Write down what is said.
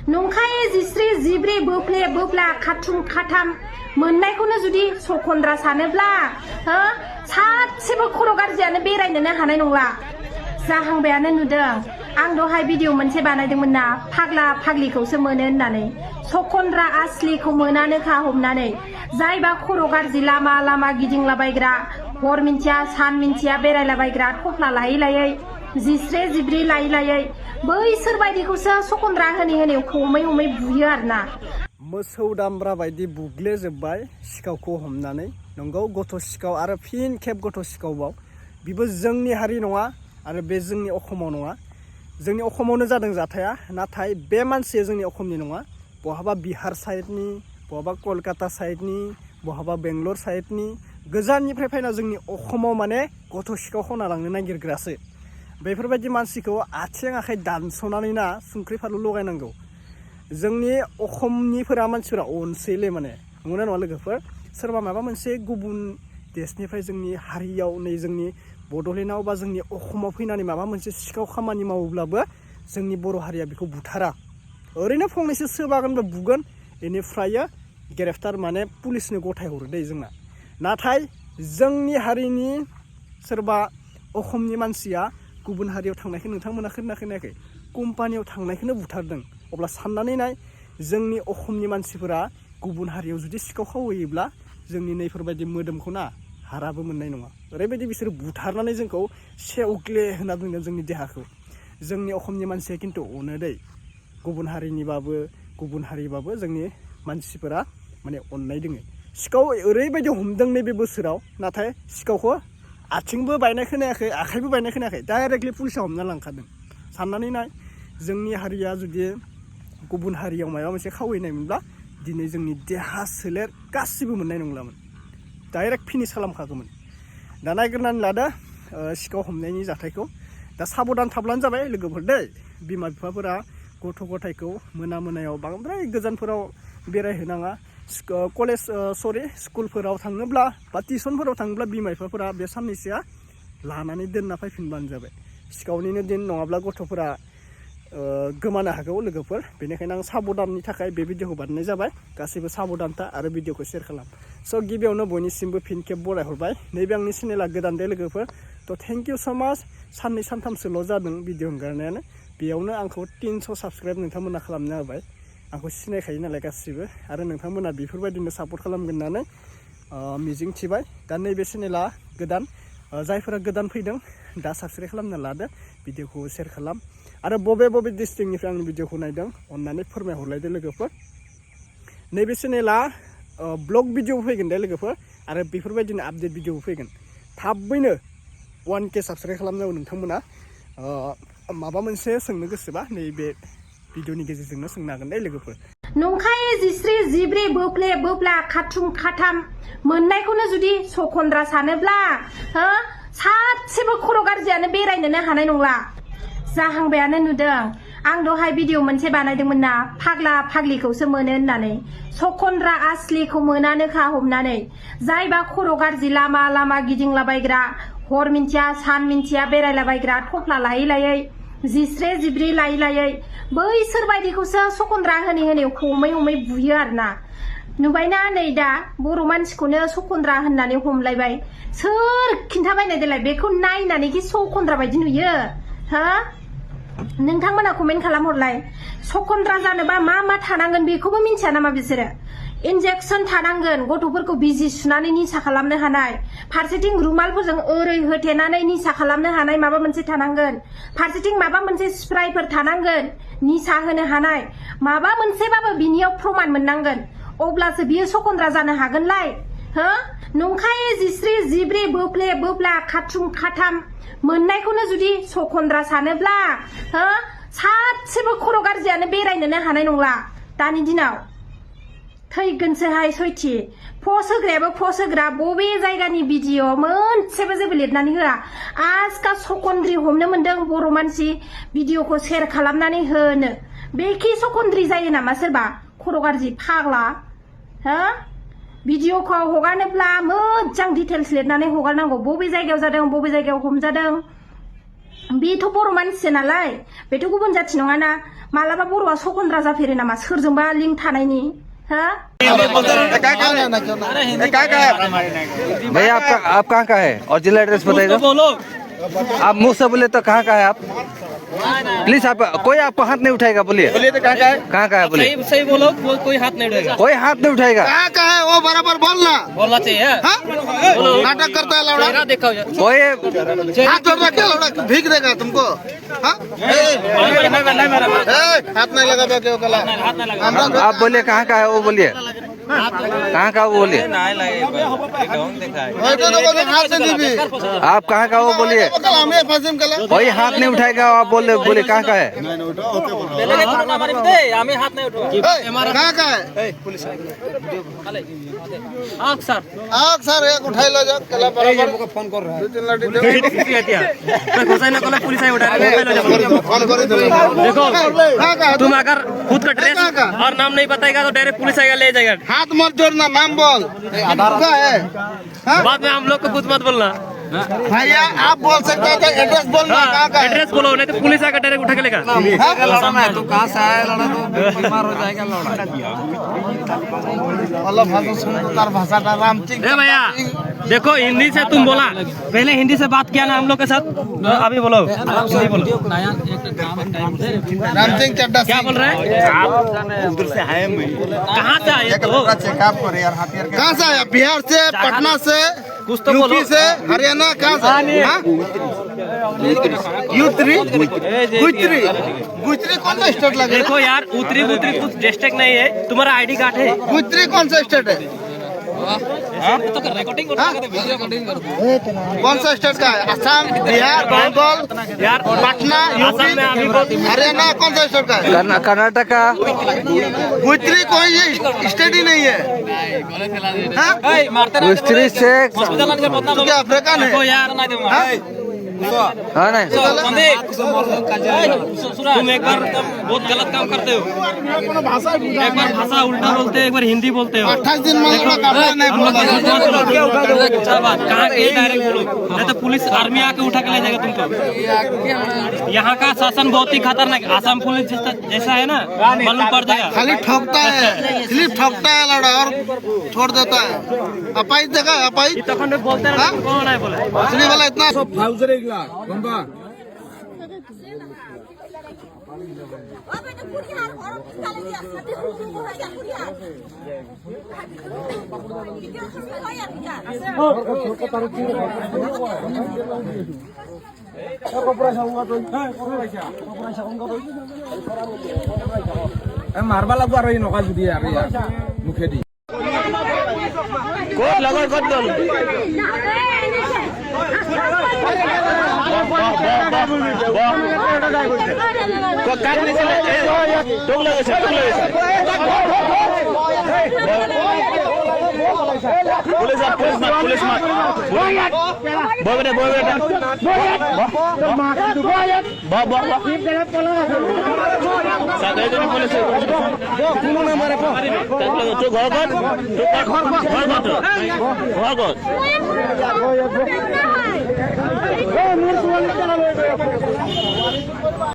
नंखाय जिस्रि जिब्रै बोफ्ले बोफ्ला खाथुम खाथाम मोननायखौनो जुदि सखन्द्रा सानोब्ला हो सासेबो खर' गाज्रियानो बेरायनोनो हानाय नंला। जाहांबायानो नुदों आं दहाय भिडिअ मोनसे बानायदोंमोन ना फाग्ला फाग्लिखौसो मोनो होननानै सखन्द्रा आसलिखौ मोनानोखा हमनानै जायबा खर' गाज्रि लामा लामा गिदिंलाबायग्रा हर मिन्थिया सान मिन्थिया बेरायलाबायग्रा थफ्ला लायै लायै जिस्रे जिब्रै लायै लायै बैसोर बायदिखौसो सखन्द्रा होनै हमै हमै बुयो आरोना। मोसौ दामब्रा बायदि बुग्लेजोब्बाय सिखावखौ हमनानै। नंगौ गथ' सिखाव आरो फिन खेब गथ' सिखावबाव बेबो जोंनि हारि नङा आरो बे जोंनि अखमाव नङा। जोंनि अखमावनो जादों जाथाया, नाथाय बे मानसिया जोंनि अखमनि नङा। बहाबा बिहार साइडनि, बहाबा कलकाता साइडनि, बहाबा बेंगलर साइडनि गोजाननिफ्राय फैना जोंनि अखमाव माने गथ' सिखाव खावना लांनो नागिरग्रासो। बेफोरबायदि मानसिखौ आथिं आखाइ दानस'नानै ना संख्रि फानलु लगायनांगौ। जोंनि अखमनिफोरा मानसिफोरा अनसैले माने नंगौना नङा लोगोफोर? सोरबा माबा मोनसे गुबुन देशनिफ्राय जोंनि हारियाव नै जोंनि बड'लेण्डआव बा जोंनि अखमाव फैनानै माबा मोनसे सिखाव खामानि मावोब्लाबो जोंनि बर' हारिया बेखौ बुथारा। ओरैनो फंनैसो सोबागोनबा बुगोन, बेनिफ्राय ग्रेफतार माने पुलिसनो गथाय हरो दै जोंना। नाथाय जोंनि हारिनि सोरबा अखमनि मानसिया गुबुन हारियाव थांनायखौ नोंथांमोना खोनायाखै? कम्पानियाव थांनायखौनो बुथारदों। अब्ला साननानै नाय जोंनि अखमनि मानसिफोरा गुबुन हारियाव जुदि सिखाव खावहैयोब्ला जोंनि नैफोरबायदि मोदोमखौ ना हाराबो मोननाय नङा। ओरैबायदि बिसोर बुथारनानै जोंखौ सेवग्ले होनना बुंदों जोंनि देहाखौ। जोंनि अखमनि मानसिया खिन्थु अनो दै। गुबुन हारिनिबाबो गुबुन हारिबाबो जोंनि मानसिफोरा माने अननाय दोङो। सिखाव ओरैबायदि हमदों नैबे बोसोराव, नाथाय सिखावखौ आथिंबो बायनाय खोनायाखै आखाइबो बायनाय खोनायाखै, डाइरेक्टलि पुलिसा हमना लांखादों। साननानै नाय जोंनि हारिया जुदि गुबुन हारियाव माबा मोनसे खावहैनायमोनब्ला दिनै जोंनि देहा सोलेर गासिबो मोननाय नंलामोन, डाइरेक्ट फिनिश खालामखागौमोन। दा नायग्रोनानै लादो सिखाव हमनायनि जाथायखौ। दा साबधान थाब्लानो जाबाय लोगोफोर दै। बिमा बिफाफोरा गथ' गथायखौ मोनायाव बांद्राय गोजानफोराव बेरायहोनाङा। कलेज स्कुलफोराव थाङोब्ला बा टिउसनफोराव थाङोब्ला बिमा बिफाफोरा बे साननैसोआ लानानै दोनना फैफिनबानो जाबाय। सिखावनिनो दिन नङाब्ला गथ'फोरा गोमानो हागौ लोगोफोर। बेनिखायनो आं साबधाननि थाखाय बे भिडिअखौ बानायनाय जाबाय। गासैबो साबधानथा आरो भिडिअखौ शेयार खालाम। स' गिबियावनो बयनिसिमबो फिन खेब बरायहरबाय। नैबे आंनि चेनेला गोदान दे लोगोफोर। थ' थेंक इउ स' माच। साननै सानथामसोल' जादों भिडिअ हगारनायानो। बेयावनो आंखौ 300 साबस्क्राइब नोंथांमोना खालामना होबाय। आंखौ सिनायखायो नालाय गासिबो, आरो नोंथांमोना बेफोरबायदिनो सापर्ट खालामगोन होननानै मिजिं थिबाय। दा नैबे चेनेला गोदान, जायफोरा गोदान फैदों दा साबस्क्राइब खालामना लादो, भिडिअखौ शेयार खालाम। आरो बबे बबे डिस्ट्रिक्टनिफ्राय आंनि भिडिअखौ नायदों अन्नानै फोरमायहरलायदो लोगोफोर। नैबे चेनेला ब्लग भिडिअ फैगोन दे लोगोफोर, आरो बेफोरबायदिनो आपडेट भिडिअ फैगोन। थाबैनो 1K साबस्क्राइब खालामनांगौ नोंथांमोना। माबा मोनसे सोंनो गोसोबा नैबे भिडिअनि गेजेरजोंनो सोंनो हागोन दे लोगोफोर। नंखाय जिस्रि जिब्रै बोफ्ले बोफ्ला खाथुम खाथाम मोननायखौनो जुदि सखन्द्रा सानोब्ला हो सासेबो खर' गाज्रियानो बेरायनोनो हानाय नंला। जाहांबायानो नुदों आं दहाय भिडिअ मोनसे बानायदोंमोन ना फाग्ला फाग्लिखौसो मोनो होननानै सखन्द्रा आसलिखौ मोनानोखा हमनानै जायबा खर' गाज्रि लामा लामा गिदिंलाबायग्रा हर मिन्थिया सान मिन्थिया बेरायलाबायग्रा थफ्ला लायै लायै जिस्रे जिब्रै लायै लायै बैसोर बायदिखौसो सखन्द्रा होनै हमै हमै बुयो आरोना। नुबायना नै दा बर' मानसिखौनो सखन्द्रा होननानै हमलायबाय। सोर खिन्थाबायनाय देलाय बेखौ नायनानैखि सखन्द्रा बायदि नुयो हो? नोंथांमोना कमेन्ट खालामहरलाय। सखन्द्रा जानोबा मा थानांगोन बेखौबो मिन्थिया नामा बिसोरो? इन्जेक्सन थानांगोन, गथ'फोरखौ बिजि सुनानै निसा खालामनो हानाय, फारसेथिं रुमालफोरजों ओरै होथेनानै निसा खालामनो हानाय माबा मोनसे थानांगोन, फारसेथिं माबा मोनसे स्प्राइफोर थानांगोन निसा होनो हानाय, माबा मोनसेबाबो बिनियाव प्रमाण मोननांगोन, अब्लासो बियो सखन्द्रा जानो हागोनलाय हो? नंखाय जिस्रि जिब्रै बोफ्ले बोफ्ला खाथुम खाथाम मोननायखौनो जुदि सखन्द्रा सानोब्ला हो सासेबो खर' गाज्रियानो बेरायनोनो हानाय नंला दानि दिनाव। थैगोनसोहाय सयथि। पस्ट होग्रायाबो पस्ट होग्रा बबे जायगानि भिडिअ मोनसेबो जेबो लिरनानै होआ। आजका सकन्द्रि हमनो मोनदों बर' मानसि, भिडिअखौ शेयार खालामनानै होनो। बेखि सकन्द्रि जायो नामा सोरबा खर' गाज्रि फाग्ला हो? भिडिअखौ हगारनोब्ला मोजां डिटेल्स लिरनानै हगारनांगौ, बबे जायगायाव जादों, बबे जायगायाव हमजादों, बेथ' बर' मानसिसो नालाय बेथ' गुबुन जाथि नङाना मालाबा बर'आ सखन्द्रा जाफेरो नामा सोरजोंबा लिंक थानायनि हा भैया आप कहाँ का है ओरिजिनल एड्रेस बताइएगा आप मुंह से बोले तो कहाँ का है आप प्लीज आप कोई आपको हाथ नहीं उठाएगा बोलिए तो कहाँ का है बोलिए सही बोलो कोई हाथ नहीं उठाएगा कोई हाथ नहीं उठाएगा कहाँ का है वो बराबर बोलना चाहिए नाटक करता है लौड़ा देखा कोई हाथ जोड़ क्या लौड़ा भीख देगा तुमको हाथ नहीं लगा क्यों कला आप बोलिए कहाँ का है वो बोलिए कहाँ का वो बोलिए आप कहाँ का वो बोलिए कोई हाथ नहीं उठाएगा आप बोले कहाँ का है कहाँ का है आग सर एक उठाई लो जाओ कला बराबर फोन कर रहा है देखो तुम अगर खुद का ड्रेस और नाम नहीं बताएगा तो डायरेक्ट पुलिस आएगा ले जाएगा हाथ मत जोड़ना नाम बोल आधार का है बाद में हम लोग को कुछ मत बोलना भैया आप बोल सकते हैं एड्रेस बोलना कहाँ का है एड्रेस बोलो नहीं तो पुलिस आकर डायरेक्ट उठा के लेगा तो कहाँ से आया लड़ा तो बीमार हो जाएगा लड़ा मतलब भाषा सुन तार भाषा का रामचिंग भैया देखो हिंदी से तुम बोला पहले हिंदी से बात किया ना हम लोग के साथ अभी बोलो हिंदी बोलो रामचिंग चड्डा क्या बोल रहे हैं आप उधर से आए कहाँ से आए तो कहाँ से आया बिहार से पटना से कुछ तो यूपी से हरियाणा कहाँ से गुजरी कौन सा स्टेट लगे देखो यार उतरी कुछ डिस्ट्रिक्ट नहीं है तुम्हारा आईडी कार्ड है गुजरी कौन सा स्टेट है कौन सा स्टेट का है असम बिहार बंगाल यार पटना यूपी हरियाणा कौन सा स्टेट का है कर्नाटका गुजरी कोई स्टेट ही नहीं है गुजरी से तो क्या अफ्रीकन है यार हाँ नहीं तुम एक बार बहुत गलत काम करते हो एक बार भाषा उल्टा बोलते हो एक बार हिंदी बोलते हो 28 दिन में नहीं बोला कहाँ के डायरेक्ट बोलो नहीं तो पुलिस आर्मी आके उठा के ले जाएगा तुमको यहाँ का शासन बहुत ही खतरनाक आसाम पुलिस जैसा है ना मालूम पड़ जाएगा खाली ठोकता है सिर्फ ठोकता है लड़ा और छोड़ देता है अपाई देखा अपाई तखन बोलते रहो कौन नहीं बोले असली वाला इतना मारबा लागबो आरो नका जुदि आरो मुखेदी कोट लगो कोट दल को काट नहीं चले टोक लगे से पुलिस मत बोय बेटा सादे दिन पुलिस कुनो ना मारे को तो घर